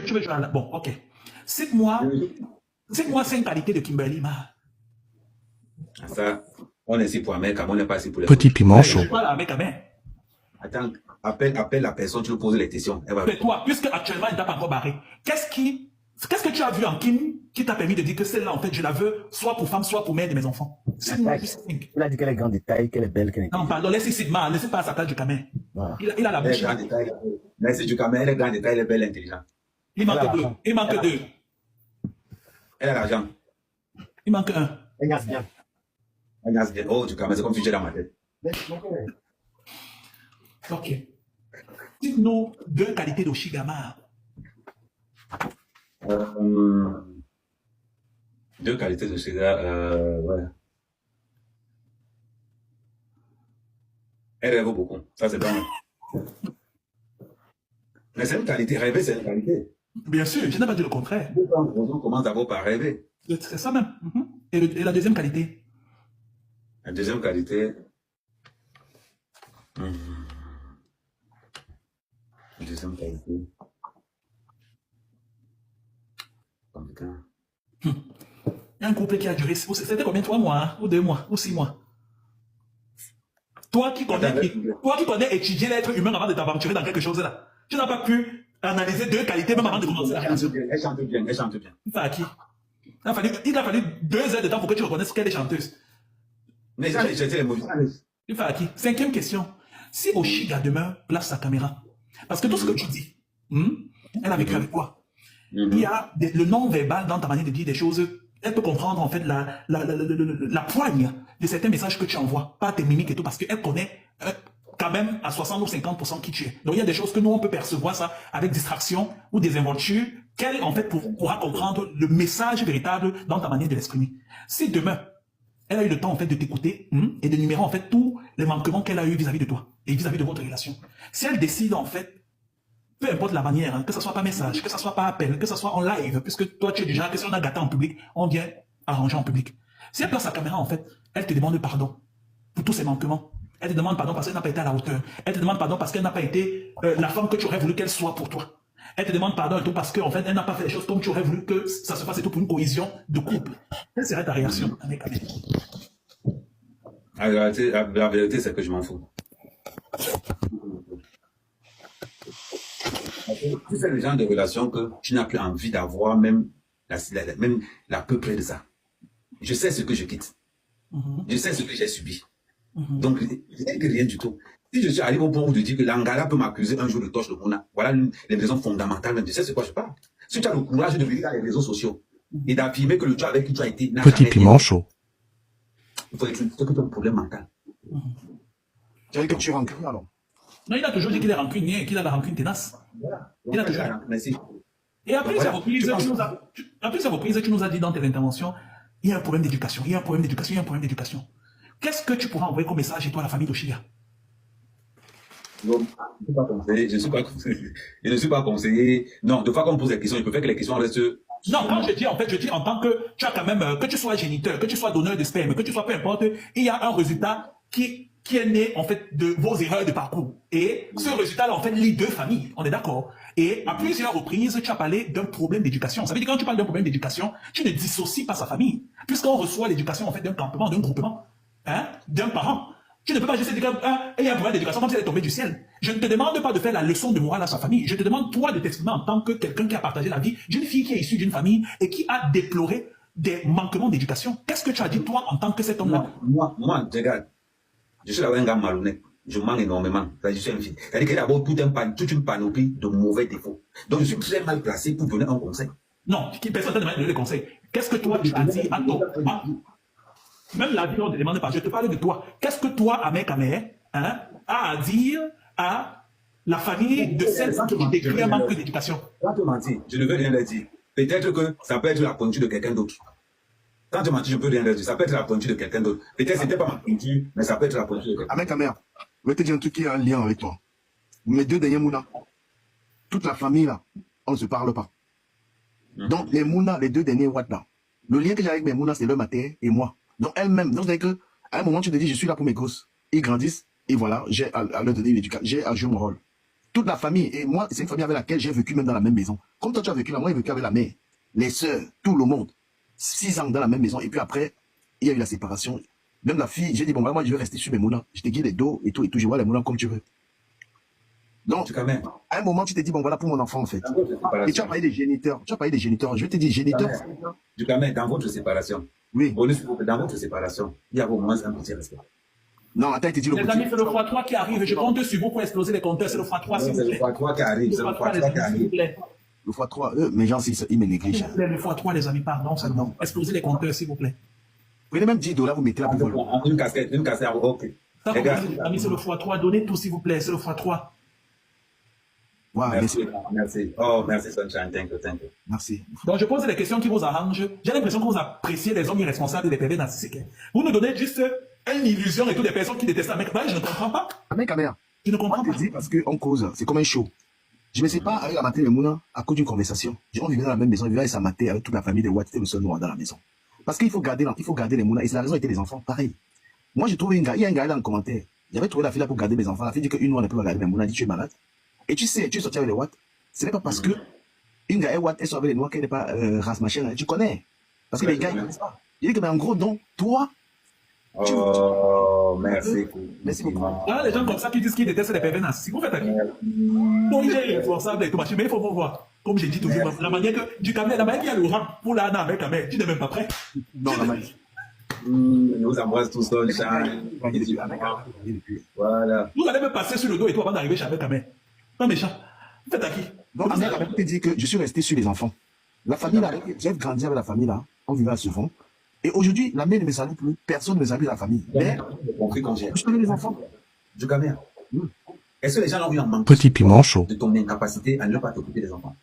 tu veux jouer à la... Bon, ok. Cite-moi 5 qualités de Kimberly Ma. Ça, on est ici pour un mec, on n'est pas ici pour les Petit piment chaud. Je suis pas là avec Amen. Attends, appelle la personne, tu lui poses les questions. Mais toi, puisque actuellement, il t'a pas encore barré, qu'est-ce que tu as vu en Kim qui t'a permis de dire que celle-là, en fait, je la veux soit pour femme, soit pour mère de mes enfants? Il a dit qu'elle est grande de taille, qu'elle est belle, qu'elle est... Non, pardon, laissez pas à sa taille du camin. Voilà. Il a la bouche. Elle est grande de taille. Mais c'est du caméra, elle est grande de taille, elle est belle, intelligente. Il manque deux. Il manque deux. Elle a l'argent. Il manque un. Elle gagne bien. Elle gagne bien. Oh, du caméra, c'est comme si j'ai dans ma tête. Ok. Dites-nous 2 qualités d'Oshigama. 2 qualités de cigare, ouais. Elle rêve beaucoup. Ça, c'est pas mal. Mais c'est une qualité. Rêver, c'est une qualité. Bien sûr, je n'ai pas dit le contraire. On commence d'abord par rêver. C'est ça même. Et la deuxième qualité? La deuxième qualité. Deuxième qualité. Il y a un couple qui a duré, c'était combien, 3 mois, hein, ou 2 mois, ou 6 mois? Toi qui connais étudier l'être humain avant de t'aventurer dans quelque chose là, tu n'as pas pu analyser 2 qualités même avant de commencer la relation. Elle chante bien, elle chante bien. Ça à qui? Il a fallu 2 heures de temps pour que tu reconnaisses qu'elle est chanteuse. Mais ça, j'ai les mots. Il fait à qui? 5e question. Si Oshiga demain place sa caméra, parce que tout ce que tu dis, elle a vécu avec toi. Il y a le non-verbal dans ta manière de dire des choses. Elle peut comprendre en fait la poigne de certains messages que tu envoies, pas tes mimiques et tout, parce qu'elle connaît quand même à 60 ou 50% qui tu es. Donc il y a des choses que nous on peut percevoir ça avec distraction ou des inventures qu'elle en fait pourra comprendre le message véritable dans ta manière de l'exprimer. Si demain elle a eu le temps en fait de t'écouter et d'énumérer en fait tous les manquements qu'elle a eu vis-à-vis de toi et vis-à-vis de votre relation, si elle décide en fait, peu importe la manière, hein, que ce soit par message, que ce soit par appel, que ce soit en live, puisque toi tu es déjà, que si on a gâté en public, on vient arranger en public. Si elle place sa caméra en fait, elle te demande pardon pour tous ses manquements. Elle te demande pardon parce qu'elle n'a pas été à la hauteur. Elle te demande pardon parce qu'elle n'a pas été la femme que tu aurais voulu qu'elle soit pour toi. Elle te demande pardon et tout parce qu'en fait, elle n'a pas fait les choses comme tu aurais voulu que ça se passe et tout pour une cohésion de couple. Quelle serait ta réaction avec elle? La vérité, c'est que je m'en fous. Tu sais le genre de relation que tu n'as plus envie d'avoir, même la peu près de ça. Je sais ce que je quitte. Je sais ce que j'ai subi. Donc, rien du tout. Si je suis arrivé au point où je dis que l'Angala peut m'accuser un jour de torche de Mouna, voilà les raisons fondamentales, même. Je sais ce quoi je parle. Si tu as le courage de venir dans les réseaux sociaux et d'affirmer que le tueur avec qui tu as été n'a Petit jamais piment été, chaud. il faut que tu aies un problème mental. Tu as dit que tu es rancunier alors? Non, il a toujours dit qu'il est rancunier et qu'il a la rancune tenace. Voilà. Il a toujours... Merci. Et après Voilà. sa reprise, tu nous as dit dans tes interventions, il y a un problème d'éducation, il y a un problème d'éducation, il y a un problème d'éducation. Qu'est-ce que tu pourras envoyer comme message chez toi à la famille d'Oshiga? Donc, je ne suis pas conseiller. Non, de fois qu'on me pose des questions, je préfère que les questions restent. Non, quand je dis, en fait, je dis en tant que tu as quand même, que tu sois géniteur, que tu sois donneur de sperme, que tu sois peu importe, il y a un résultat qui est né, en fait, de vos erreurs de parcours. Et ce résultat-là, en fait, lie 2 familles. On est d'accord? Et à plusieurs reprises, tu as parlé d'un problème d'éducation. Ça veut dire que quand tu parles d'un problème d'éducation, tu ne dissocies pas sa famille. Puisqu'on reçoit l'éducation, en fait, d'un campement, d'un groupement, hein, d'un parent. Tu ne peux pas juste dire qu'il y a un problème d'éducation comme si elle est tombée du ciel. Je ne te demande pas de faire la leçon de morale à sa famille. Je te demande, toi, de t'exprimer en tant que quelqu'un qui a partagé la vie d'une fille qui est issue d'une famille et qui a déploré des manquements d'éducation. Qu'est-ce que tu as dit, toi, en tant que cet homme-là? Moi, regarde, je suis là un gars malhonnête. Je mens énormément. Je suis une fille. C'est-à-dire qu'il y a d'abord toute une panoplie de mauvais défauts. Donc, je suis très mal placé pour donner un conseil. Non, personne ne t'a demandé de donner des conseils. Qu'est-ce que toi, tu as dit à ton... Même la vie, on ne te demande pas. Je te parle de toi. Qu'est-ce que toi, Ahmed Kamer, a à dire à la famille de celles qui décrit un manque d'éducation? Quand tu mentis, je ne veux rien leur dire. Peut-être que ça peut être la pointure de quelqu'un d'autre. Quand tu mentis, je ne peux rien leur dire. Ça peut être la pointure de quelqu'un d'autre. Peut-être que ce n'était pas ma pointure, mais ça peut être la pointure de quelqu'un d'autre. Ahmed Kamer, je vais te dire un truc qui a un lien avec toi. Mes 2 derniers Mouna, toute la famille là, on ne se parle pas. Donc les Mouna, les 2 derniers Watt là, le lien que j'ai avec mes Mouna, c'est leur matière et moi. Donc elle-même, donc c'est que à un moment tu te dis je suis là pour mes gosses, ils grandissent et voilà, j'ai à leur donner l'éducation, j'ai à jouer mon rôle. toute la famille. Et moi, c'est une famille avec laquelle j'ai vécu même dans la même maison. Comme toi, tu as vécu là, moi, j'ai vécu avec la mère, les sœurs, tout le monde. 6 ans dans la même maison. Et puis après, il y a eu la séparation. Même la fille, j'ai dit, bon, moi, je vais rester sur mes moulins. Je te guide les dos et tout, je vois les moulins comme tu veux. Donc, quand même. à un moment, tu te dis, bon, voilà pour mon enfant, en fait. Et tu as parlé des géniteurs. Je vais te dire, géniteurs. Du quand même, dans votre séparation. Oui. Dans votre séparation, il y a au moins un petit respect. Non, attends, il te dit le Les amis, c'est le x3 qui arrive. Je compte sur vous pour exploser les compteurs. C'est le x3, s'il vous plaît. C'est le x3 qui arrive. C'est le x3 qui arrive. Le x3, mes gens, ils me négligent. Le x3, les amis, pardon, seulement. Explosez les compteurs, s'il vous plaît. Prenez même $10, vous mettez là pour voler. Une casquette, ok. Les amis, c'est le x3. Donnez tout, s'il vous plaît. C'est le x3. Wow, merci. Oh, merci, Sunshine. Thank you. Merci. Donc, je pose des questions qui vous arrangent. J'ai l'impression que vous appréciez les hommes irresponsables et les pervers narcissiques. Vous nous donnez juste une illusion et toutes les personnes qui détestent un mec. Je ne comprends pas. Mec, mère. Je ne comprends pas. Je te dis parce qu'on cause. C'est comme un show. Je me sépare avec la maté de Mouna à cause d'une conversation. On vivait dans la même maison. On vivait avec sa maté, avec toute la famille de Watt. C'était le seul noir dans la maison. Parce qu'il faut garder les Mouna. Et c'est la raison était les enfants. Pareil. Moi, j'ai trouvé il y a un gars dans le commentaire. J'avais trouvé la fille là pour garder mes enfants. La fille dit qu'une noire ne peut pas garder mes Mouna. Elle dit, tu es malade. Et tu sais, tu es sorti avec les Watt. Ce n'est pas parce que une gars est Watt, elle sort avec les noirs qu'elle n'est pas race machin. Tu connais. Parce que les gars, ils ne connaissent pas. Il dit que, ben, en gros, donc, toi. Oh, merci. Merci beaucoup. Là, les gens comme ça qui disent qu'ils détestent les pervers narcissiques, vous faites à qui? Donc, il est responsable et tout machin. Mais il faut voir. Comme j'ai dit toujours, la manière que du Camer, la manière qu'il y a le rang pour l'âne avec Camer, tu n'es même pas prêt. Non, la manière. Nous embrasse tous, Sunshine. Voilà. Vous allez me passer sur le dos et tout avant d'arriver chez avec Camer. Pas méchant. Vous faites à qui? Donc, Amir te dit que je suis resté sur les enfants. La famille là, j'ai grandi avec la famille là, on vivait à Souvent. Et aujourd'hui, la mère ne me salue plus, personne ne me salue la famille. Mais, je connais les enfants. Du Camer. Est-ce que les gens ont eu un manque Petit piment chaud. de ton incapacité à ne pas t'occuper des enfants?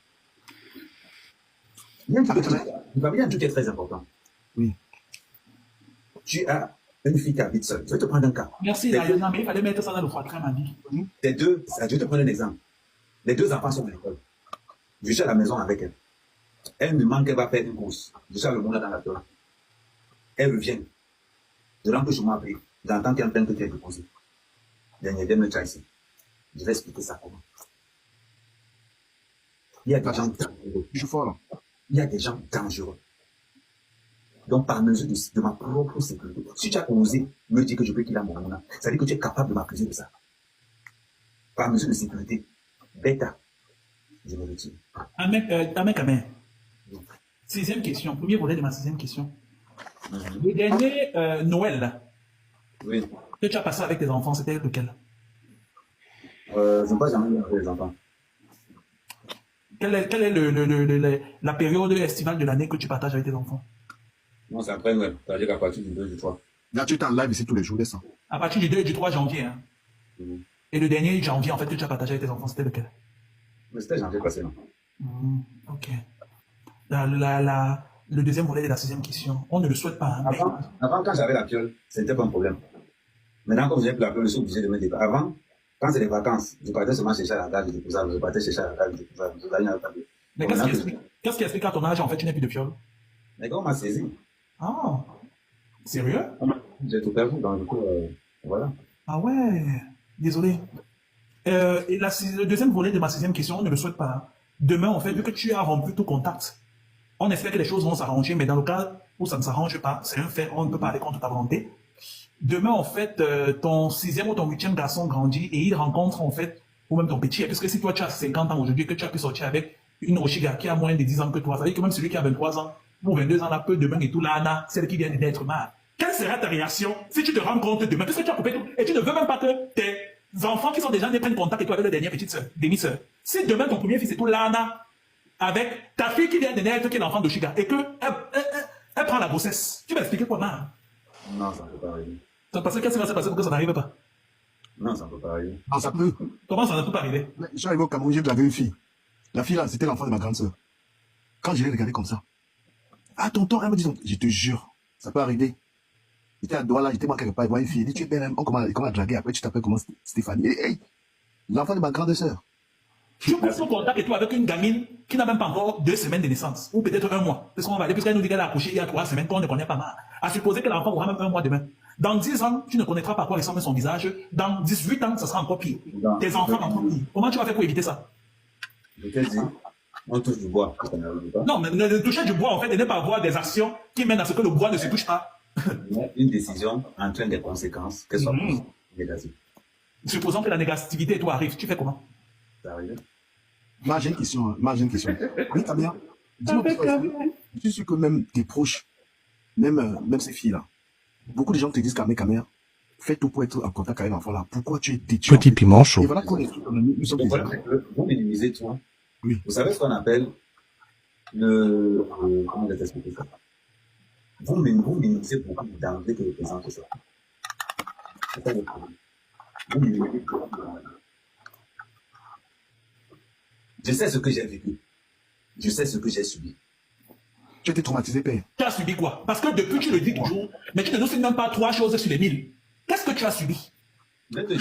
Il y a un truc qui est très important. Oui. Tu as une fille qui habite seule. Je vais te prendre un cas. Merci, Diana, mais il fallait mettre ça dans le x3, m'a dit. Je vais te prendre un exemple. Les 2 enfants sont à l'école. Je suis à la maison avec elle. Elle me demande qu'elle va faire une course. Je suis à le monde dans la toile. Elle revient. Je rentre chez moi après. J'entends qu'il y a un plein que tu es déposé. Dernier, viens me tient ici. Je vais expliquer ça comment. Il y a des gens dangereux. Je suis fort là. Il y a des gens dangereux. Donc, par mesure de ma propre sécurité, si tu as osé me dire que je peux qu'il a mon nom, ça veut dire que tu es capable de m'accuser de ça. Par mesure de sécurité, bêta, je me retire. Amen. 6e question, premier volet de ma 6e question. Le dernier Noël là, Oui. que tu as passé avec tes enfants, c'était lequel? Je ne pas jamais avec les enfants. Quelle est la période estivale de l'année que tu partages avec tes enfants? Non, c'est après Noël. C'est-à-dire qu'à partir du 2, du 3. Là, tu es en live ici tous les jours, descends. À partir du 2 et du 3 janvier. Hein. Et le dernier janvier, en fait, que tu as partagé avec tes enfants, c'était lequel? Mais c'était janvier passé, non? Ok. Le deuxième volet de la 6e question. On ne le souhaite pas. Hein, avant, quand j'avais la piole, ce n'était pas un problème. Maintenant, comme j'ai plus la piole, je suis obligé de me déplacer. Avant, quand c'est les vacances, je partais seulement chercher à la gare, je partais chercher à la gare, mais qu'est-ce qui explique qu'à ton âge, en fait, tu n'es plus de piole? Mais quand on m'a saisi. Ah, sérieux? J'ai tout perdu, donc du coup, voilà. Ah ouais, désolé. Et le deuxième volet de ma 6e question, on ne le souhaite pas. Demain, en fait, vu que tu as rompu tout contact, on espère que les choses vont s'arranger, mais dans le cas où ça ne s'arrange pas, c'est un fait, on ne peut pas aller contre ta volonté. Demain, en fait, ton 6e ou ton 8e garçon grandit et il rencontre, en fait, ou même ton petit, parce que si toi tu as 50 ans aujourd'hui, que tu as pu sortir avec une Oshiga qui a moins de 10 ans que toi, ça veut dire que même celui qui a 23 ans, ou 22 ans, là, peut demain et tout, là, Anna, celle qui vient de naître mal. Quelle sera ta réaction si tu te rends compte demain, puisque tu as coupé tout, et tu ne veux même pas que tes enfants qui sont déjà nés prennent contact avec toi avec la dernière petite sœur, demi-sœur. Si demain ton premier fils est tout Lana, avec ta fille qui vient de naître, qui est l'enfant de Chiga, et que elle prend la grossesse, tu vas expliquer comment? Non, ça ne peut pas arriver. Parce que qu'est-ce qui va se passer pour que ça n'arrive pas? Non, ça ne peut pas arriver. Non, ça peut. Comment ça ne peut pas arriver? Je suis arrivé au Cameroun, j'ai vu une fille. La fille là, c'était l'enfant de ma grande sœur. Quand je l'ai regardé comme ça, ah tonton, elle me dit, je te jure, ça peut arriver. J'étais à Douala, j'étais moi quelque part, je vois une fille, elle dit, tu es belle, on commence à draguer, après tu t'appelles comment Stéphanie. Hey, l'enfant de ma grande sœur. Tu coupes son contact et toi avec une gamine qui n'a même pas encore 2 semaines de naissance, ou peut-être 1 mois. Parce qu'on va aller, puisqu'elle nous dit qu'elle a accouché il y a 3 semaines, qu'on ne connaît pas mal. À supposer que l'enfant aura même 1 mois demain. Dans 10 ans, tu ne connaîtras pas à quoi ressemble son visage. Dans 18 ans, ça sera encore pire. Tes enfants encore pire. Comment tu vas faire pour éviter ça? Je te dis, on touche du bois. Non, mais le toucher du bois, en fait, et ne pas avoir des actions qui mènent à ce que le bois ne se touche pas. Une décision entraîne des conséquences, qu'elles soient négatives. Supposons que la négativité, toi, arrive. Tu fais comment? Ça arrive. Moi, j'ai une question. Oui, Camilla. Dis-moi, je suis sûr que même tes proches, même ces filles-là, beaucoup de gens te disent Camilla, fais tout pour être en contact avec l'enfant là. Pourquoi tu es têtu? Petit piment chaud. Et voilà qu'on est nous sommes Le des problème, amis. c'est que vous minimisez tout. Oui. Vous savez ce qu'on appelle comment on va t'expliquer ça? Vous minimisez beaucoup de dangers que représente ça. C'est ça le problème. Vous minimisez beaucoup de dangers. Je sais ce que j'ai vécu. Je sais ce que j'ai subi. Tu as été traumatisé, père. Tu as subi quoi? Parce que depuis, tu le dis toujours, mais tu ne nous cites même pas 3 choses sur les 1000. Qu'est-ce que tu as subi? Je vais te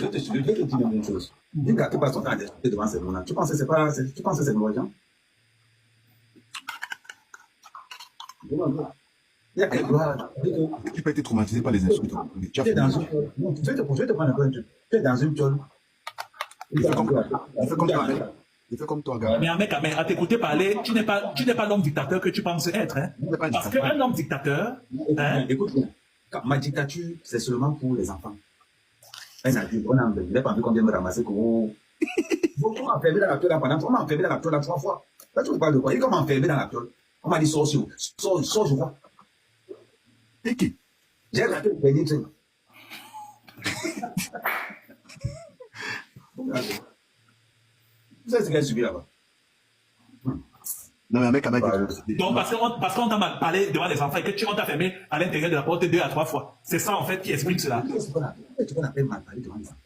dire une chose. Une gars qui passe son temps à discuter devant ces gens-là. Tu penses que c'est mauvais gens? Il y a quelque chose. Tu peux être traumatisé par les insultes. Tu as Tu es fait dans une piole. Non, je vais te prendre un peu un truc. Tu es dans une piole. Il fait comme toi, gars. Mais un mec, à t'écouter parler, tu n'es pas l'homme dictateur que tu penses être. Hein? Tu n'es pas un Parce dictateur. qu'un homme dictateur, hein, Écoute, ma dictature, c'est seulement pour les enfants. Un adulte, on n'a pas envie qu'on vienne me ramasser comme vous. On m'a enfermé dans la piole on m'a enfermé dans la piole 3 fois. Là, tu me parles de quoi? Il est comme enfermé dans la piole. On m'a dit, sors, je vois. Et qui? J'ai raté le dernier truc. Vous savez ce qu'il a subi là-bas? Non, mais un mec, donc parce qu'on t'a parlé devant les enfants et que on t'a fermé à l'intérieur de la porte 2 à 3 fois. C'est ça en fait qui explique cela. C'est qu'on appelle mal parler devant les enfants.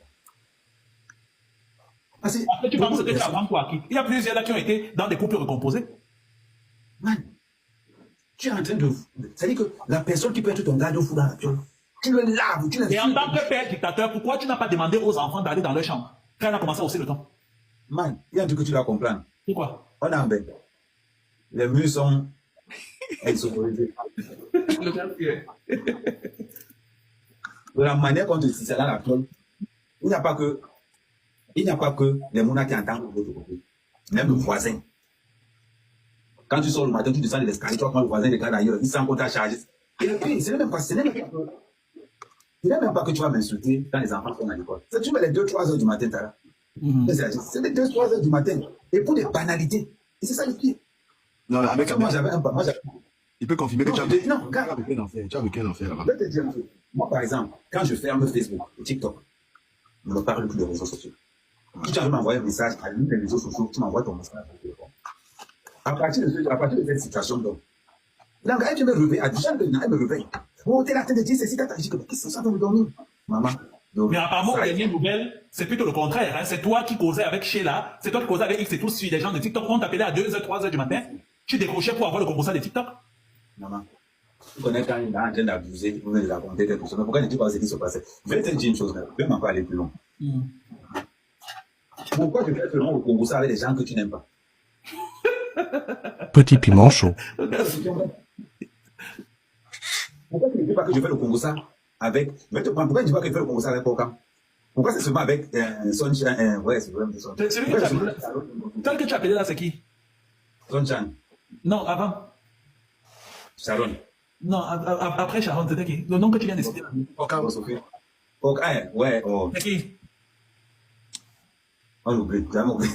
Après, tu penses que tu apprends quoi? Il y a plusieurs là qui ont été dans des couples recomposés. Man, tu es en train de. C'est-à-dire que la personne qui peut être ton garde-fou dans la piole, tu le laves, tu le. Et en tant que père dictateur, pourquoi tu n'as pas demandé aux enfants d'aller dans leur chambre quand elle a commencé à hausser le temps? Man, il y a un truc que tu dois comprendre. Pourquoi? On a un bec. Les murs sont insonorisés. De la manière qu'on te dit, c'est dans la piole. Il n'y a pas que les mounas qui entendent de l'autre côté. Même le voisin. Quand tu sors le matin, tu descends l'escalier, tu vas prendre le voisin, les gars d'ailleurs, il sent qu'on t'a chargé. Et puis, ce n'est même pas que tu vas m'insulter quand les enfants sont à l'école. C'est tu mets les 2-3 heures du matin, Tara. C'est les 2-3 heures du matin. Et pour des banalités. Et c'est ça le pire. Non, avec moi, j'avais un pas. Il peut confirmer que tu as vécu. Non, regarde. Tu as vécu un enfer là-bas. Je vais te dire un truc. Moi, par exemple, quand je ferme Facebook et TikTok, je ne me parle plus des réseaux sociaux. Si tu veux m'envoyer un message à l'une des réseaux sociaux, tu m'envoies ton message au téléphone. À partir de cette situation, donc, là, elle me réveille, à 10 ans, elle me réveille. Oh, t'es là, t'es de dire ceci, t'as dit que qu'est-ce que ça va me dormir? Maman. Mais apparemment, aux dernières nouvelles, c'est plutôt le contraire. Hein. C'est toi qui causais avec Sheila, c'est toi qui causais avec X et tous sur des gens de TikTok. On t'appelait à 2h, 3h du matin. Tu décrochais pour avoir le composant de TikTok. Maman, tu connais quand il est en train d'abuser, vous venez de raconter quelque chose. Mais pourquoi ne dis pas ce qui se passait? Je vais te dire une chose, je vais m'en pas aller plus loin. Pourquoi tu fais seulement au Congo ça avec des gens que tu n'aimes pas? Petit piment chaud. Pourquoi tu ne dis pas que je fais le Congo ça avec. Pourquoi tu ne dis pas que je fais le Congo ça avec Pokam? Pourquoi c'est seulement avec Sonchan? Ouais, c'est vraiment ça. Celui que tu appelais, tel que tu appelais là, c'est qui? Sonchan. Non, avant. Sharon. Non, après Sharon, c'était qui? Le nom que tu viens de citer. Pokam, Sophie. Pokam, ouais, oh. C'est qui? On l'oublie, jamais oublié.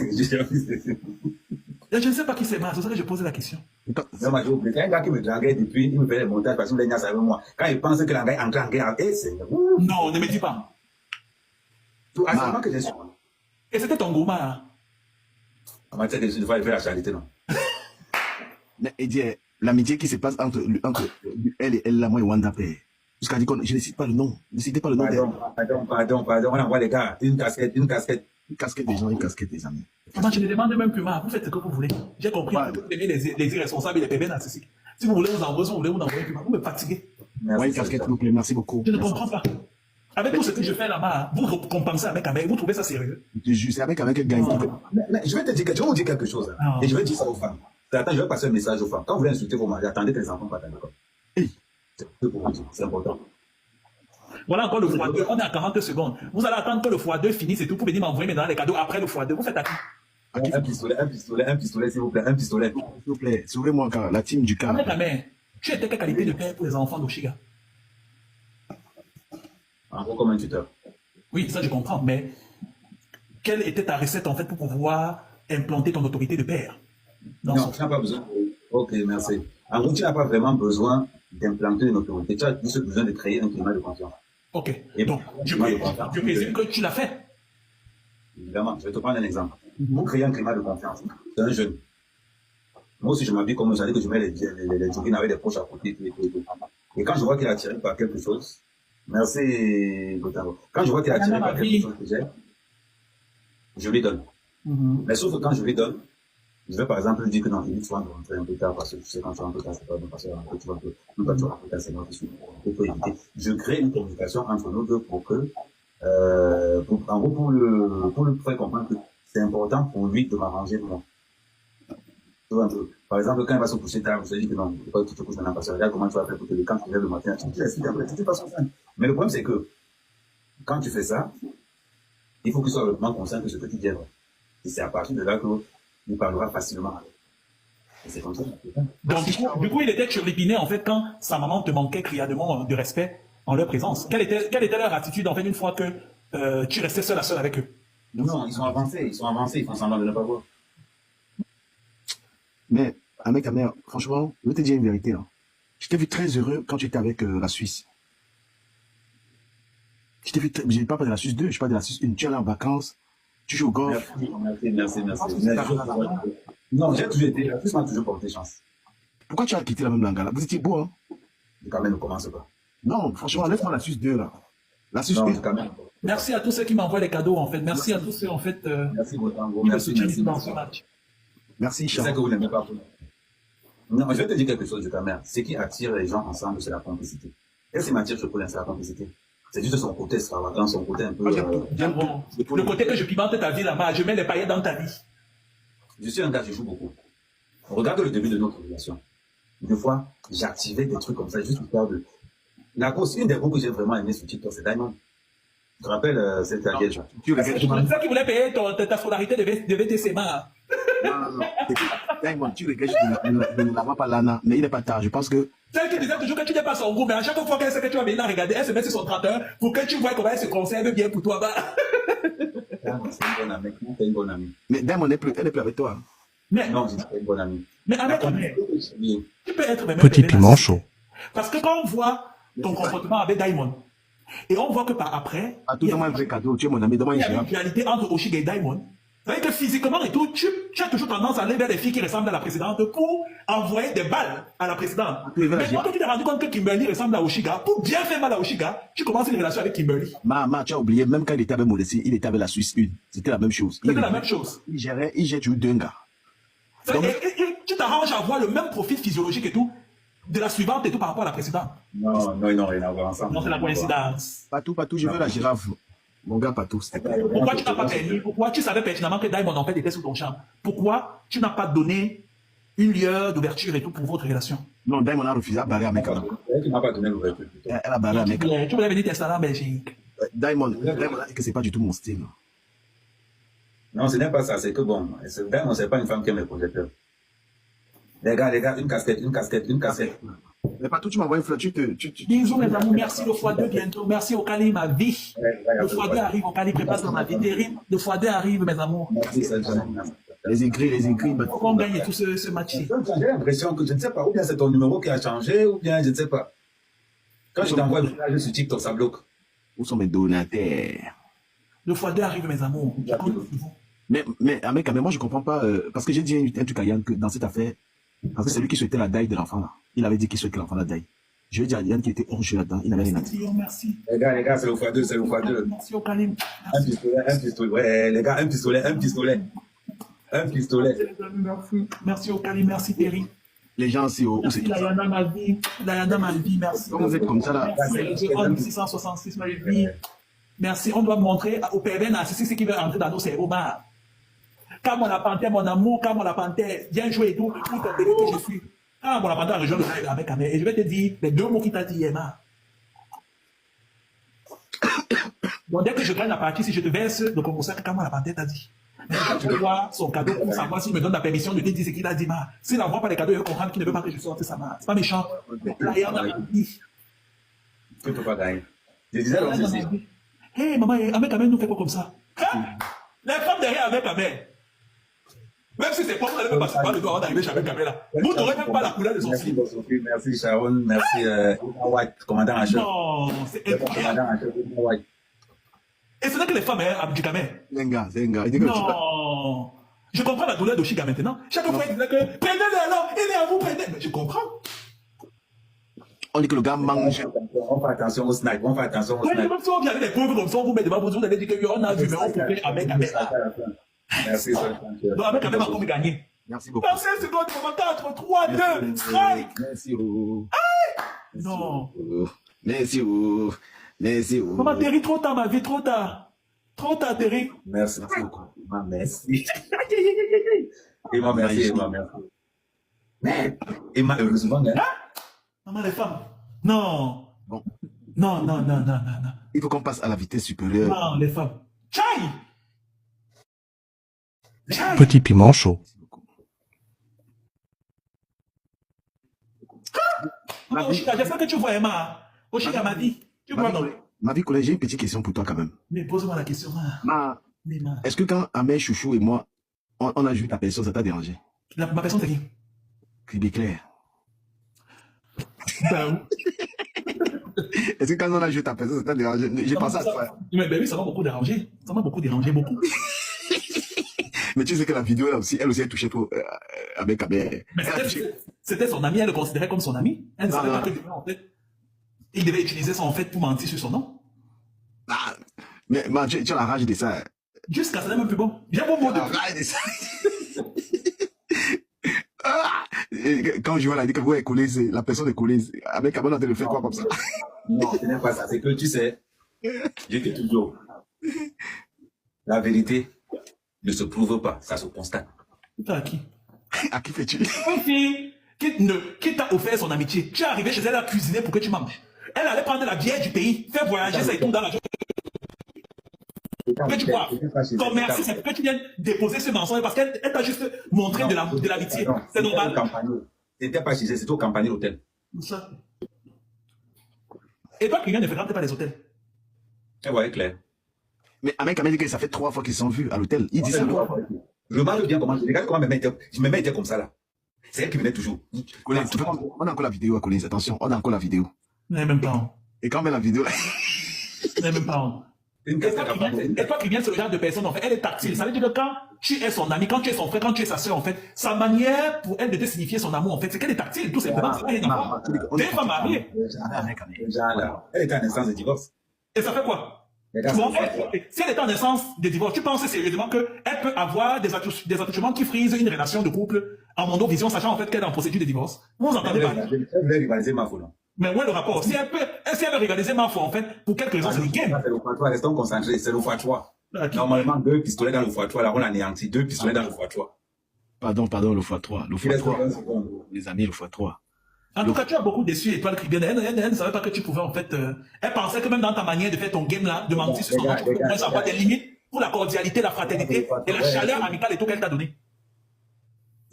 Je ne sais pas qui c'est, mais c'est ça que je posais la question. Non, mais j'ai oublié. Un gars qui me draguait depuis, il me fait des montages parce qu'il me dit avec moi. Quand il pense que la gars est en train de gagner, c'est. Non, ne me dis pas. Tout à ce que j'ai su. Et c'était ton gourmand, hein? En matière de il faut faire la charité, non? Et dire, l'amitié qui se passe entre elle et elle, là, moi et Wanda Père. Jusqu'à dire je ne cite pas le nom. Ne citez pas le nom d'elle. Pardon. On envoie les gars. Une casquette. Une casquette des gens, une casquette des amis. Moi, je ne demande même plus, vous faites ce que vous voulez. J'ai compris que vous aimez les irresponsables et les bébés narcissiques. Si vous voulez vous envoyer, vous me fatiguez. Moi, une casquette, s'il vous plaît. Merci beaucoup. Je ne comprends pas. Avec tout ce que je fais là-bas, vous compensez avec Amérique, vous trouvez ça sérieux? C'est avec un gagne. Mais je vais vous dire quelque chose. Et je vais dire ça aux femmes. Attends, je vais passer un message aux femmes. Quand vous voulez insulter vos maris, attendez que les enfants partent à l'école. C'est pour vous dire, c'est important. Voilà encore le x2. On est à 40 secondes. Vous allez attendre que le x2 finisse et tout pour venir m'envoyer maintenant les cadeaux après le x2. Vous faites à qui? Un pistolet, s'il vous plaît, un pistolet. S'il vous plaît, s'ouvrez-moi encore, la team du cas. Avec ta mère, tu étais quelle qualité de père pour les enfants d'Oshiga? En gros, comme un tuteur. Oui, ça je comprends, mais quelle était ta recette en fait pour pouvoir implanter ton autorité de père? Non, tu n'as pas besoin. Ok, merci. En gros, tu n'as pas vraiment besoin d'implanter une autorité. Tu as juste besoin de créer un climat de confiance. Ok. Et donc, je présume que tu l'as fait. Évidemment, je vais te prendre un exemple. Pour créer un climat de confiance, c'est un jeune. Moi aussi, je m'habille comme j'allais que je mets les joggings avec des poches à côté. Et quand je vois qu'il est attiré par quelque chose, merci, Gotaro. Quand je vois qu'il est attiré par quelque chose que j'ai, je lui donne. Mais sauf que quand je lui donne, je vais par exemple lui dire que non, tu vas rentrer un peu tard parce que tu sais, quand tu rentres tard, c'est pas bon parce que tu vas un peu, quand tu rentres tard, c'est moi qui suis. Il faut éviter. Je crée une communication entre nous deux pour que, en gros, pour le faire comprendre que c'est important pour lui de m'arranger moi. Par exemple, quand il va se coucher tard, je lui dis que non, pourquoi tu te couches maintenant parce que regarde comment tu vas faire pour te lever quand tu te lèves le matin, tu te laisses, tu passes son. Mais le problème, c'est que quand tu fais ça, il faut qu'il soit vraiment conscient que ce que tu dis est vrai. Et c'est à partir de là qu'il parlera facilement. Et c'est comme ça. Donc, du coup, il était turlupiné en fait quand sa maman te manquait criardement de respect en leur présence. Quelle était leur attitude en fait une fois que tu restais seul à seul avec eux? Non, ils sont avancés, ils font semblant de ne pas voir. Mais, avec ta mère, franchement, je vais te dire une vérité. Hein. Je t'ai vu très heureux quand tu étais avec la Suisse. Je t'ai vu, je n'ai pas parlé de la Suisse 2, je parle de la Suisse 1. Tu es là en vacances, tu joues au golf. Merci. Non, j'ai toujours été, la Suisse m'a toujours porté chance. Pourquoi tu as quitté la même langue là? Vous étiez beau, hein? Quand même, ne commence pas. Non, franchement, laisse-moi la Suisse 2 là. La Suisse 1. Quand même. Merci à tous ceux qui m'envoient les cadeaux en fait. Merci à tous ceux en fait merci qui me soutiennent dans ce match. Merci, Charles. C'est ça que vous n'aimez pas. Non, je vais te dire quelque chose de ta mère. Ce qui attire les gens ensemble, c'est la complicité. Qu'est-ce qui m'attire chez Paulin, c'est la complicité. C'est juste son côté extravagant, son côté un peu... Le côté que je pimente ta vie là-bas, je mets les paillettes dans ta vie. Je suis un gars, je joue beaucoup. Regarde le début de notre relation. Une fois, j'activais des trucs comme ça, juste pour faire de... La cause, une des groupes que j'ai vraiment aimé sur TikTok, c'est Diamond. Tu te rappelles, c'est laquelle? C'est ça qui voulait payer ta scolarité de VTC. Non. Diamond, tu regrettes de ne l'avoir pas Lana, mais il n'est pas tard. Je pense que... Celle qui disait toujours que tu n'es pas son groupe, mais à chaque fois qu'elle sait que tu vas venir la regarder, elle se met sur son 31 pour que tu vois comment elle se conserve bien pour toi. C'est une bonne amie. Mais Diamond, elle n'est plus avec toi. Mais, non, c'est une bonne amie. Mais avec ta mère, tu peux être même petit piment chaud. Parce que quand on voit ton comportement avec Diamond, et on voit que par après, il y a un vrai cadeau, tu es mon ami, il y a une dualité entre Oshiga et Diamond. C'est-à-dire que physiquement et tout, tu as toujours tendance à aller vers des filles qui ressemblent à la précédente pour envoyer des balles à la précédente. Mais quand tu t'es rendu compte que Kimberly ressemble à Oshiga, pour bien faire mal à Oshiga, tu commences une relation avec Kimberly. Tu as oublié, même quand il était avec Modesty, il était avec la Suisse 1. C'était la même chose. C'était la même chose. Il gère toujours deux gars. Donc, et tu t'arranges à avoir le même profil physiologique et tout, de la suivante et tout par rapport à la précédente. Non, ils n'ont rien à voir ensemble. Non, c'est la coïncidence. Patou, je veux la girafe. Mon gars, Patou. Pourquoi tu n'as pas permis? Pourquoi tu savais pertinemment que Diamond en fait était sous ton charme? Pourquoi tu n'as pas donné une lueur d'ouverture et tout pour votre relation? Non, Diamond a refusé à barrer à Mekala. Elle n'a pas donné l'ouverture. Elle a barré à Mekala. Tu voulais venir t'installer en Belgique. Diamond a dit que c'est pas du tout mon style. Non, ce n'est pas ça. C'est que bon, Diamond, c'est pas une femme qui aime les projecteurs. Les gars, une casquette. Mais Patou, tu m'envoies une fleur, Bisous, mes amours, merci le x2 bientôt. Merci au Cali, ma vie. Le x2 arrive au Cali, prépare dans ma vie terrible. Le x2 arrive, mes amours. Merci, les écrits. Pourquoi on gagne tout ce match-ci? J'ai l'impression que je ne sais pas, ou bien c'est ton numéro qui a changé, ou bien je ne sais pas. Quand je t'envoie le message sur TikTok, ça bloque. Où sont mes donataires? Le x2 arrive, mes amours. Mais moi, je ne comprends pas, parce que j'ai dit un truc à Yann que dans cette affaire, parce que c'est lui qui souhaitait la daille de l'enfant là. Il avait dit qu'il souhaitait l'enfant la daille. Je lui ai dit à Yann qui était hors jeu là-dedans, il n'avait rien à dire. Merci. Les gars, c'est le x2. Merci au Kalim. Un pistolet. Ouais, les gars, un pistolet. Merci au Kalim, merci Terry. Les gens aussi, merci Layana Malvi, merci. Comment vous êtes comme ça là? Merci 666 Malvi. Merci, on doit montrer au PVN narcissique qui veut entrer dans nos cerveaux. Quand mon panthère, mon amour, quand mon panthère, viens jouer et tout, tout ton bébé que je suis. Quand mon panthère rejoint le live avec Amé, et je vais te dire les deux mots qu'il t'a dit hier. Bon, dès que je gagne la partie, si je te verse le concours, comment la panthère t'a dit. Mais quand tu vois son cadeau pour savoir s'il me donne la permission de te dire ce qu'il a dit, s'il n'envoie pas les cadeaux, il va comprendre qu'il ne veut pas que je sorte ça. C'est pas méchant. Là, il y en a dit. Tu ne peux pas gagner. Je disais dans ceci. Hé, maman, Ahmed Ahmed nous fait quoi comme ça? Les femmes derrière Ahmed Ahmed. Même si c'est pas elle ne peut pas se parler de d'arriver chez Ahmed Ahmed là. Vous n'aurez même pas la couleur de son slip. Merci Sharon, merci White, commandant en chef. Non, c'est incroyable. Et ce n'est que les femmes, Abdou Kamer. C'est un gars. Non. Je comprends la douleur d'Oshiga maintenant. Chaque fois, il disait que prenez-le alors, il est à vous, prenez. Mais je comprends. On dit que le gars mange. On fait attention au snipe, on fait attention au Oui, snipe. même si on vient avec des pauvres comme ça, on vous met devant vous, vous allez dire qu'on a vu, mais on peut faire avec Ahmed. Merci, Donc avec Ahmed, on va gagner. Merci beaucoup. Pensez, c'est quoi du moment 4, 3, 2, strike. Merci. Non. Merci. Merci. Maman, Terry, trop tard, ma vie, trop tard. Trop tard, Terry. Merci beaucoup. Merci. Emma, merci, Emma, merci. Emma, heureusement, hein? Maman, les femmes. Non. Bon. Non. Il faut qu'on passe à la vitesse supérieure. Non, les femmes. Chai! Petit piment chaud. Oshiga, j'espère que tu vois Emma. Oshiga m'a dit. Tu vois, non? Ma vie collègue, j'ai une petite question pour toi quand même. Mais pose-moi la question. Est-ce que quand Ahmed Chouchou et moi, on a joué ta personne, ça t'a dérangé? Ma personne, c'est qui? Cribé clair. Ben, Est-ce que quand on a joué ta personne, ça t'a dérangé? J'ai pensé à ça. Mais oui, ça m'a beaucoup dérangé. Ça m'a beaucoup dérangé, beaucoup. Mais tu sais que la vidéo, elle aussi, elle touchait trop avec Ahmed. Mais c'était son ami, elle le considérait comme son ami. Elle ne savait pas que en fait, il devait utiliser ça en fait pour mentir sur son nom. Mais tu as la rage de ça. Jusqu'à ça, c'est même plus bon. J'ai bon mot de La rage de ça. Quand je vois là, il dit que vous êtes collé, la personne est collée. Avec Ahmed, on a fait quoi comme ça? Non, ce n'est pas ça. C'est que tu sais, je dis toujours, la vérité ne se prouve pas, ça se constate. à qui? À qui fais-tu? Une fille qui t'a offert son amitié. Tu es arrivé chez elle à cuisiner pour que tu manges. Elle allait prendre la bière du pays, faire voyager ça et tout dans la journée. Que tu vois, ton merci, c'est que tu viennes déposer ce mensonge parce qu'elle t'a juste montré de l'amitié. C'est normal. C'était pas chez elle, c'était au Campani Hôtel. Ça. Et toi, Kylian ne fréquente pas les hôtels. Eh ouais, clair. Mais Ahmed Ahmed dit que ça fait 3 fois qu'ils sont vus à l'hôtel. Il dit ça. Remarque bien comment, regarde comment me était comme ça là. C'est elle qui venait toujours. Colin, on a encore la vidéo à Colin, attention, on a encore la vidéo. Non, même pas. Et quand on met la vidéo, Non, même pas. Et toi qui viens, c'est le genre de personne, en fait, elle est tactile. Ça veut dire que quand tu es son ami, quand tu es son frère, quand tu es sa soeur, en fait, sa manière pour elle de te signifier son amour, en fait, c'est qu'elle est tactile, tout simplement. C'est une femme mariée. Elle était en instance de divorce. Et ça fait quoi? Si elle est en instance de divorce, tu penses sérieusement qu'elle peut avoir des attouchements qui frisent une relation de couple en monovision, sachant en fait qu'elle est en procédure de divorce? Vous entendez pas? Elle voulait rivaliser ma foule. Mais où est le rapport? Si elle veut rivaliser ma foi, en fait, pour quelques raisons, c'est le game. C'est le x3, restons concentrés, c'est le x3. Normalement, 2 pistolets dans le x3, là, on l'anéantit, 2 pistolets dans le x3. Pardon, le x3. Le x3. Les amis, le x3. En tout cas, tu as beaucoup déçu Étoile Cribienne. Elle ne savait pas que tu pouvais, en fait, elle pensait que même dans ta manière de faire ton game là, de mentir sur son nom, tu pouvais avoir des limites pour la cordialité, la fraternité et la chaleur amicale et tout qu'elle t'a donné.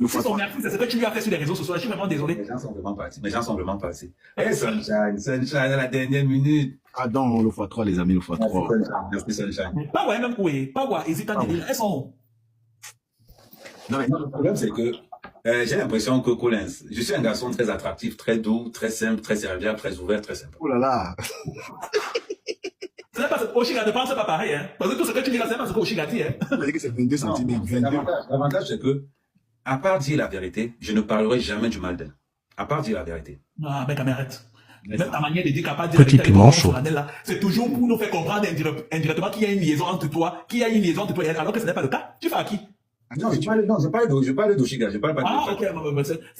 Si son merci, c'est ce que tu lui as fait sur les réseaux sociaux. Je suis vraiment désolé. Les gens sont vraiment partis. Eh, Sunshine, à la dernière minute. Ah non, le x3, les amis, le x3. Merci, Sunshine. Pas ouais, même oui. Pas ouais, hésite à dire. Elles sont où? Non, mais le problème, c'est que j'ai l'impression que Collins, je suis un garçon très attractif, très doux, très simple, très serviable, très ouvert, très sympa. Oh là là. Ce n'est pas ce qu'Oshiga ne pense pas pareil, hein. Parce que tout ce que tu dis là, c'est pas ce qu'Oshiga dit, hein. On a dit que c'est 22 cm. L'avantage, c'est que, à part dire la vérité, je ne parlerai jamais du mal d'elle. À part dire la vérité. Non, mec, arrête. Même ta manière de dire qu'à part dire Petit piment chaud. C'est toujours pour nous faire comprendre indirectement qu'il y a une liaison entre toi, et elle, alors que ce n'est pas le cas. Tu fais à qui? Non, je parle d'Oshiga, je parle pas de... Ah, ok,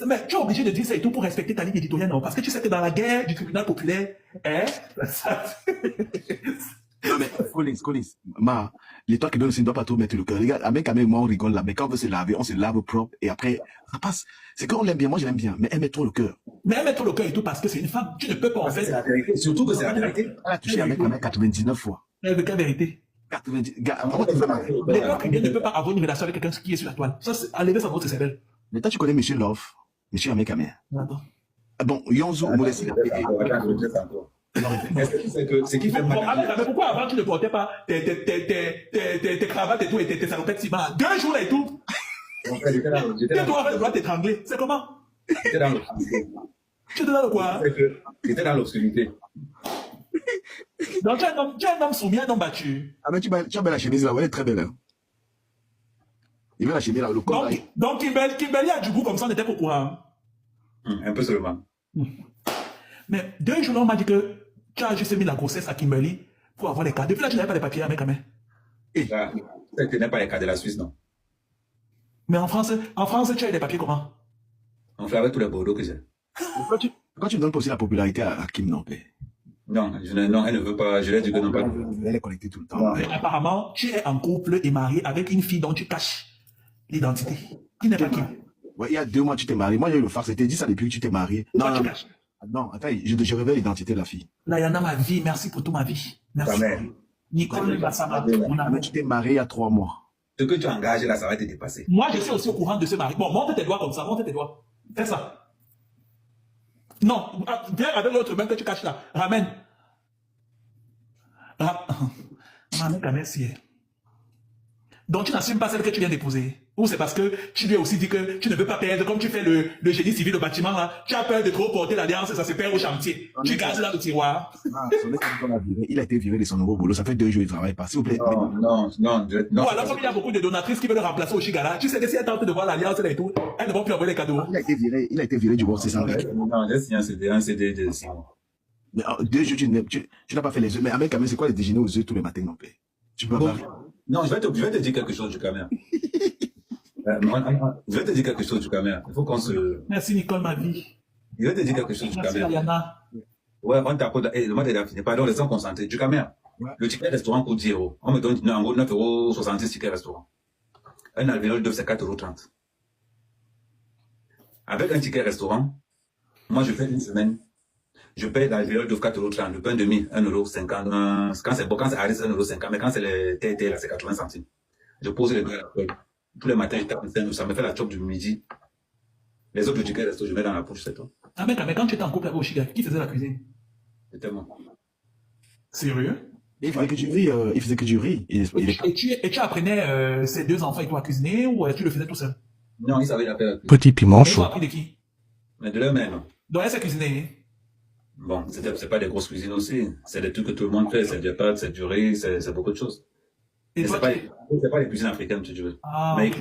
mais tu es obligé de dire ça et tout pour respecter ta ligne éditoriale, non? Parce que tu sais que dans la guerre du tribunal populaire, Non, mais Collins, l'étoile qui donne aussi ne doit pas tout mettre le cœur. Regarde, avec Ahmed, moi, on rigole là, mais quand on veut se laver, on se lave propre et après, ça passe. C'est qu'on l'aime bien, moi je l'aime bien, mais elle met trop le cœur. Mais elle met trop le cœur et tout parce que c'est une femme. Tu ne peux pas en fait. C'est la vérité, surtout que c'est la vérité. Elle a touché Ahmed 99 fois. Mais de quelle vérité? 90, gars, comment tu fais marier? Les peuple ne peut pas avoir une relation avec quelqu'un qui est sur la toile. Ça, c'est enlever sa votre cervelle. Mais toi, tu connais Monsieur Love, Monsieur Ahmed Kamer. Attends. Ah bon, Yonzo, Modestie. Est-ce que tu sais que ce qui fait Bon, mal... mais pourquoi avant tu ne portais pas tes cravates et tout et tes salopettes ciment? 2 jours là et tout. J'étais dans Tu dois devoir t'étrangler. C'est comment? j'étais dans l'obscurité. Tu es dans le quoi? J'étais dans l'obscurité. Donc tu es un homme soumis, un homme battu. Ah, mais tu as bien la chemise là, elle est très belle. Hein. Il veut la chemise là, le corps là. Donc Kimberly a du goût comme ça, on n'était pas au courant. Un peu seulement. Mais 2 jours là, on m'a dit que tu as juste mis la grossesse à Kimberly pour avoir les cas. Depuis là, tu n'avais pas les papiers avec quand même. Là, tu n'as pas les cas de la Suisse, non? Mais en France, tu as les papiers comment? On fait avec tous les bordeaux que j'ai. Pourquoi tu donnes pas aussi la popularité à Kim Nampé? Non, non, elle ne veut pas. Je l'ai dit que non, pas. Elle est connectée tout le temps. Non. Mais apparemment, tu es en couple et marié avec une fille dont tu caches l'identité. Qui n'est pas qui? Ouais, il y a 2 mois, tu t'es marié. Moi, j'ai eu le farce. C'était dit ça depuis que tu t'es marié. Pourquoi Non, tu non, caches? non, attends, je révèle l'identité de la fille. Layana, ma vie, merci pour tout ma vie. Merci. Ta mère. Nicole Bassama, mon Ah, amour. mais tu t'es marié il y a 3 mois. Ce que tu engages là, ça va te dépasser. Moi, je suis aussi au courant de ce mari. Bon, monte tes doigts comme ça, monte tes doigts. Fais ça. Non, viens avec l'autre main que tu caches là. Ramène. Ramène quand même si. Donc, tu n'assumes pas celle que tu viens d'épouser. Ou c'est parce que tu lui as aussi dit que tu ne veux pas perdre, comme tu fais le génie civil, le bâtiment là. Tu as peur de trop porter l'alliance, ça se perd au chantier. Tu gardes là le tiroir. Ah, son ex, quand on l'a viré, il a été viré de son nouveau boulot. Ça fait 2 jours, il ne travaille pas. S'il vous plaît. Non. Ou alors, comme il y a beaucoup de donatrices qui veulent le remplacer au Chigara, tu sais que si elles tentent de voir l'alliance là et tout, elles ne vont plus envoyer les cadeaux. Il a été viré du board, c'est ça. Non, j'ai signé un CD de 6 mois. Mais en 2 jours, tu n'as pas fait les œufs. Mais Ahmed Kamer, c'est quoi les déjeuner aux œufs tous les matins, non? Tu peux pas. Non, je vais te dire quelque chose du caméra. Je vais te dire quelque chose du caméra. Il faut qu'on se... Merci Nicole, ma vie. Je vais te dire quelque chose du Merci caméra. Ayana. Ouais, on t'apporte... le mois est fini. Pardon, les gens concentrés. Du caméra. Ouais. Le ticket restaurant coûte 10 €. On me donne en gros 9,70 € ticket restaurant. Un alvéole d'œuf, c'est 4,30 €. Avec un ticket restaurant, moi, je fais une semaine. Je paye l'alvéole d'œuf 4,30 €. Le pain de mie, 1,50 €. Quand c'est bon, quand c'est arrêté, c'est 1,50 €. Mais quand c'est les TT, là, c'est 80 centimes. Je pose les deux à la poêle. Tous les matins, je tape ça me fait la chop du midi. Les autres tickets resto, je mets dans la poche, c'est tout. Ah, mais quand tu étais en couple avec Oshiga, qui faisait la cuisine? C'était moi. Sérieux? Il faisait que du riz. Il faisait que du riz. Et tu apprenais ces 2 enfants et toi à cuisiner ou tu le faisais tout seul? Non, il savait la faire la cuisine. Petit piment Et tu chaud. as appris de qui? Mais de leur même. Donc elle s'est cuisinée. Bon, c'est pas des grosses cuisines aussi. C'est des trucs que tout le monde fait. C'est des pâtes, c'est du riz, c'est beaucoup de choses. Et Et toi, c'est pas les cuisines africaines, tu veux. Ah, Mais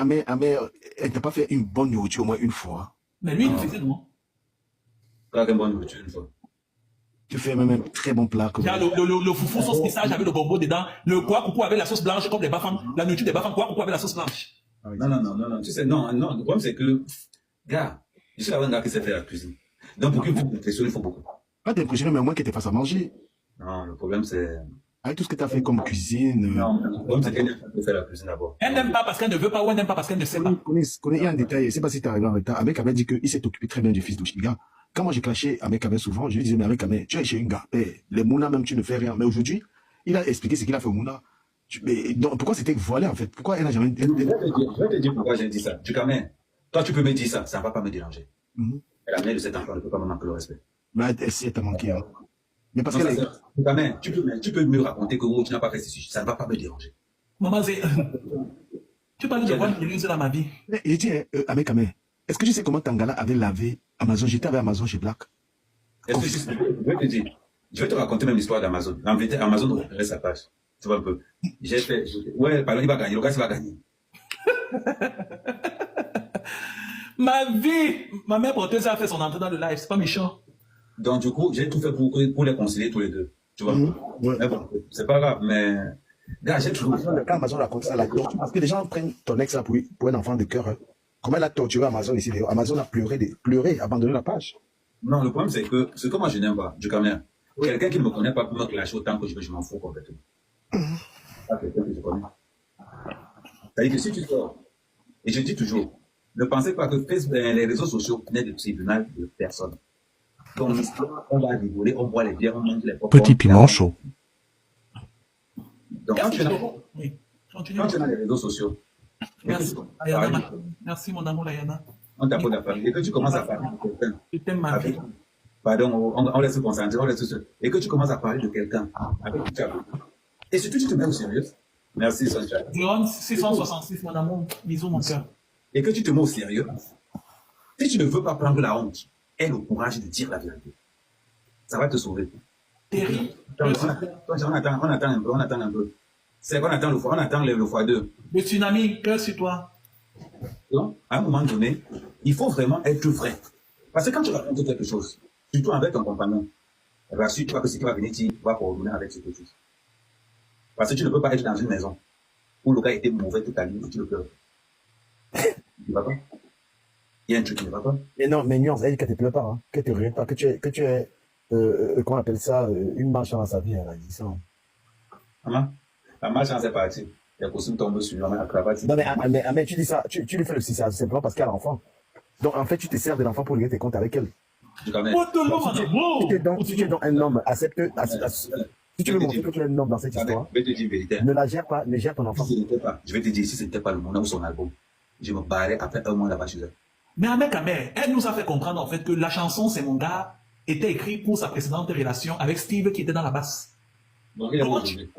Mais elle t'a pas fait une bonne nourriture au moins une fois. mais lui, il le faisait, non? pas qu'une bonne nourriture une fois. Tu fais même un très bon plat. Il y a le foufou sauce pistage avec le gombo dedans, le quoi coucou avec la sauce blanche comme les bafams, la nourriture des bafams, quoi coucou avec la sauce blanche. Non. Tu sais, non. Le problème, c'est que, gars, je suis un gars qui sait faire la cuisine. Donc, pour qu'il faut impressionner, il faut beaucoup. Pas t'impressionner, mais au moins que tu fasses à manger. Non, le problème, c'est... Avec tout ce que tu as fait comme cuisine. Non, le problème, c'est qu'elle n'aime pas faire la cuisine d'abord. Elle n'aime pas parce qu'elle ne veut pas ou elle n'aime pas parce qu'elle ne sait pas. Il y a un détail, je ne sais pas si tu es arrivé en retard. Ahmed avait dit qu'il s'est occupé très bien du fils d'Oshiga. Quand moi j'ai clashé Ahmed Kamer souvent, je lui disais, mais Ahmed Kamer, tu es chez une gars, les Mouna même, tu ne fais rien. Mais aujourd'hui, il a expliqué ce qu'il a fait au Mouna. Donc, pourquoi c'était voilé en fait? Pourquoi elle n'a jamais. Je vais te dire pourquoi j'ai dit ça. Du Camer, toi tu peux me dire ça ne va pas me déranger. Et la mère de cet enfant ne peut pas me manquer le respect. Mais elle t'a manqué. Hein. Mais parce Non, qu'elle ça, du Camer, tu peux me raconter que oh, tu n'as pas fait ceci, ça ne va pas me déranger. Maman, c'est. Tu parles de quoi de dans ma vie? J'ai dit, Ahmed Kamer, est-ce que tu sais comment Tangala avait lavé Amazon? J'étais avec Amazon chez Black. Est-ce que je vais te dire, je vais te raconter même l'histoire d'Amazon. En vérité, Amazon récupérait sa page. Tu vois un peu. J'ai fait, ouais, pardon, il va gagner, le gars, il va gagner. Ma vie! Ma mère porteuse a fait son entrée dans le live, c'est pas méchant. Donc, du coup, j'ai tout fait pour les concilier tous les deux. Tu vois. Ouais. Mais bon, c'est pas grave, mais, gars, j'ai toujours. Quand Amazon raconte ça, la torture, parce que les gens prennent ton ex là pour un enfant de cœur. Hein. Comment elle a torturé Amazon ici? Amazon a pleuré, abandonné la page. Non, le problème, c'est que ce que moi, je n'aime pas, du Camer, quelqu'un qui ne me connaît pas pour me clasher autant que je m'en fous complètement. Pas quelqu'un que je connais. C'est-à-dire que si tu sors, et je dis toujours, ne pensez pas que Facebook, les réseaux sociaux n'est le tribunal de personne. Dans l'histoire, on va rigoler, on boit les bières, on mange les popcorn. Petit piment chaud. Donc, quand tu es Oui. Continue. dans les réseaux sociaux, Merci, Ayana. Merci, mon amour, Ayana. on t'appelle la famille, et que tu commences à parler de quelqu'un, Je t'aime, ma vie. pardon, on laisse se concentrer, on laisse se... Et que tu commences à parler de quelqu'un avec qui tu as... Et surtout, tu te mets au sérieux. Merci, Sonja. 666, mon amour. Bisous, mon cœur. Et que tu te mets au sérieux. Si tu ne veux pas prendre la honte, aie le courage de dire la vérité. Ça va te sauver. Terry, Donc, on attend un peu. C'est qu'on attend on attend le x2. le tsunami, cœur sur toi. Donc, à un moment donné, il faut vraiment être vrai. Parce que quand tu racontes quelque chose, surtout avec ton compagnon, rassure-toi que ce qui va venir, tu vas coordonner avec ce que tu dis. Parce que tu ne peux pas être dans une maison où le gars était mauvais toute ta vie et tu le pleures. Tu ne vas pas. Il y a un truc qui ne va pas. Mais non, mais nuance, elle dit qu'elle ne te pleure pas, hein, qu'elle ne te regrette pas, que tu es comment on appelle ça, une marche dans sa vie, elle a dit ça. Maman, la malchance est partie. Les costumes tombent sur lui, la cravate. Non, mais tu dis ça, tu lui fais le ça simplement parce qu'elle a l'enfant. Donc, en fait, tu te sers de l'enfant pour régler tes comptes avec elle. Quand même. Si tu es donc un homme, accepte, si tu veux montrer que tu es un homme dans cette histoire, Je vais te dire la vérité. ne la gère pas, ne gère ton enfant. Si ce n'était pas, je vais te dire, si ce n'était pas le Mouna ou son album, je me barrais après un mois là-bas chez elle. Mais Ahmed Kamer, elle nous a fait comprendre en fait que la chanson C'est mon gars était écrite pour sa précédente relation avec Steve qui était dans la basse. Donc, il est Comment aujourd'hui.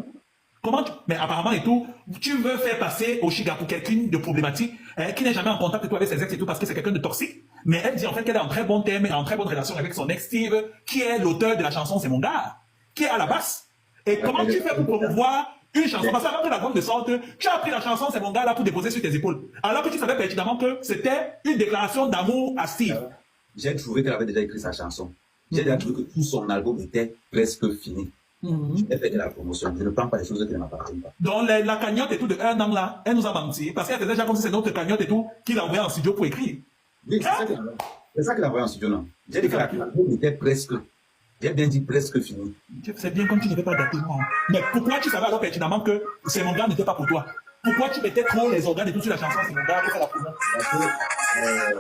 mais apparemment et tout, tu veux faire passer Oshiga pour quelqu'un de problématique, qui n'est jamais en contact avec toi avec ses ex et tout parce que c'est quelqu'un de toxique. Mais elle dit en fait qu'elle est en très bon terme et en très bonne relation avec son ex Steve, qui est l'auteur de la chanson C'est mon gars, qui est à la basse. Et comment tu fais pour promouvoir une chanson? Parce qu'avant la grande de sorte, tu as pris la chanson C'est mon gars là pour déposer sur tes épaules. Alors que tu savais pertinemment que c'était une déclaration d'amour à Steve. J'ai trouvé qu'elle avait déjà écrit sa chanson. J'ai déjà trouvé que tout son album était presque fini. J'ai fait de la promotion. Je ne prends pas les choses qui ne m'appartiennent pas. Donc la cagnotte et tout de un an là, elle nous a menti. Parce qu'elle faisait déjà comme si c'est notre cagnotte et tout qu'il a envoyé en studio pour écrire. Oui, c'est ça qu'il a envoyé en studio, non? J'ai dit que l'album était presque. J'ai bien dit presque fini. C'est bien comme tu ne veux pas dater moi. Mais pourquoi tu savais alors pertinemment que C'est mon gars n'était pas pour toi? Pourquoi tu mettais trop les organes et tout sur la chanson C'est mon gars pour faire la prison? Parce que,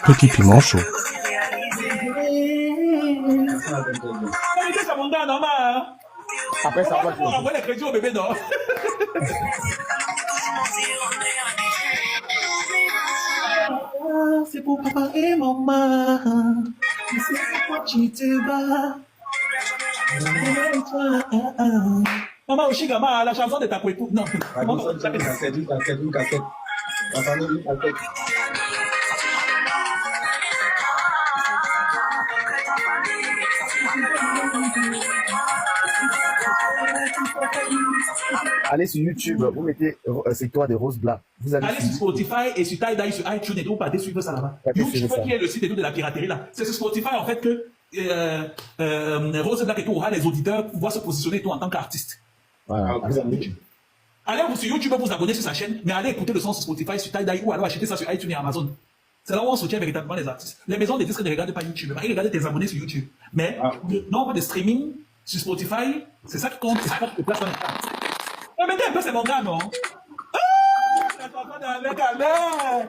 Petit piment chaud. C'est mon gars normal. Après, ça va. On envoie les crédits au bébé, non? C'est pour papa et maman. C'est pourquoi tu te bats. Maman Oshigama, la chanson de ta couette. Non. une cassette. La famille, une cassette. Allez sur YouTube, vous mettez C'est toi de Rose Black. Vous allez Allez sur Spotify et sur Tidal, sur iTunes et tout, pas suivre ça là-bas. Pas YouTube suivre ça. qui est le site et tout de la piraterie là. C'est sur Spotify en fait que Rose Black et tout aura les auditeurs pour pouvoir se positionner et tout en tant qu'artiste. Voilà. Vous allez YouTube. Allez sur YouTube vous abonner sur sa chaîne, mais allez écouter le son sur Spotify, sur Tidal ou alors acheter ça sur iTunes et Amazon. C'est là où on soutient véritablement les artistes. Les maisons de disques ne regardent pas YouTube. Ils regardent tes abonnés sur YouTube. Mais le nombre de streaming sur Spotify, c'est ça qui compte. C'est ça qui te place dans les charts. Mais mettez un peu, c'est mon gars, non? Ah! La chanson d'Ahmed Kamer!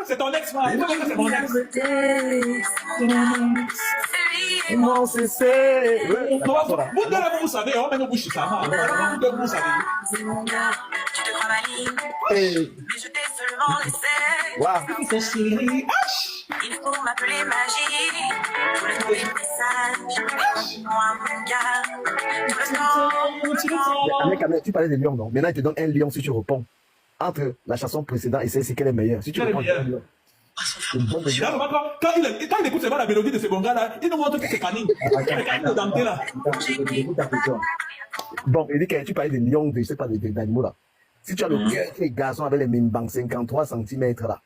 C'est ton ex, moi. C'est mon ex. Non, c'est. Vous deux là, vous savez, on met nos bouches sur ça. Vous deux, vous savez. Waouh. Il faut m'appeler Magie. Tout le temps, des messages. Moi, mon gars. Tout le temps. Tu parlais de lion, non? Maintenant, il te donne un lion si tu réponds. Entre la chanson précédente et celle-ci, quelle est meilleure? Si tu Quelle est réponds, meilleure? c'est une bonne de lion. Quand il écoute seulement la mélodie de ce bon gars là, il nous montre que c'est canine. Le denté là. Bon, il dit que tu parlais de lions, je sais pas, d'animaux là. Si tu as le cœur, les garçons avec les membres 53 cm là,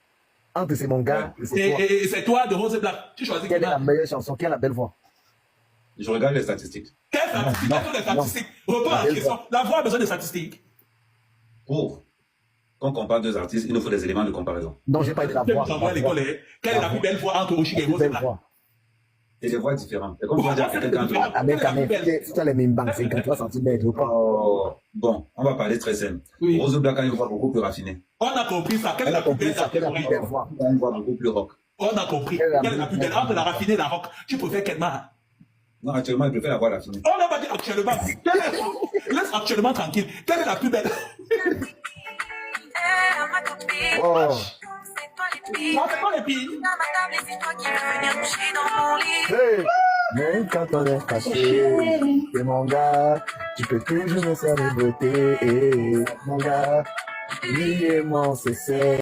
entre c'est mon gars et c'est toi. Et c'est toi de Rose Black. Tu choisis Quelle est la meilleure chanson? Quelle est la belle voix? Je regarde les statistiques. Quelle statistique? Quelles sont les statistiques? Reprends la question. La voix a besoin de statistiques. Pour qu'on compare deux artistes, il nous faut des éléments de comparaison. Non, j'ai pas été la Tu voix. nous envoies à l'école, hein. Quelle est la plus belle voix entre Oshig et Rose? Belle voix. Et des voix différentes. C'est comme tu vas dire à quelqu'un quand tu- Avec si tu as les mêmes banques, 53 cm ou pas. Oh, bon, on va parler très simple. Oui. Rose Black a une voix beaucoup plus raffinée. On a compris ça. Quelle est Elle la a plus compris belle ça, quelle est la plus belle catégorie? voix. Elle a une voix beaucoup plus rock. On a compris. Quelle est la Quelle est la plus plus belle? Entre la raffinée et la rock, tu préfères quelle main? Non, actuellement, il préfère la voix raffinée. On n'a pas dit actuellement. Laisse actuellement tranquille. Quelle est la plus belle? Ma copine, Oh, c'est toi les pires. Non, c'est pas les filles. Dans ma table, et c'est toi qui veux venir coucher dans mon lit. hey. Même quand on est fâché, c'est mon gars, tu peux toujours me faire de beauté. Mon gars, lui et moi, on se sait.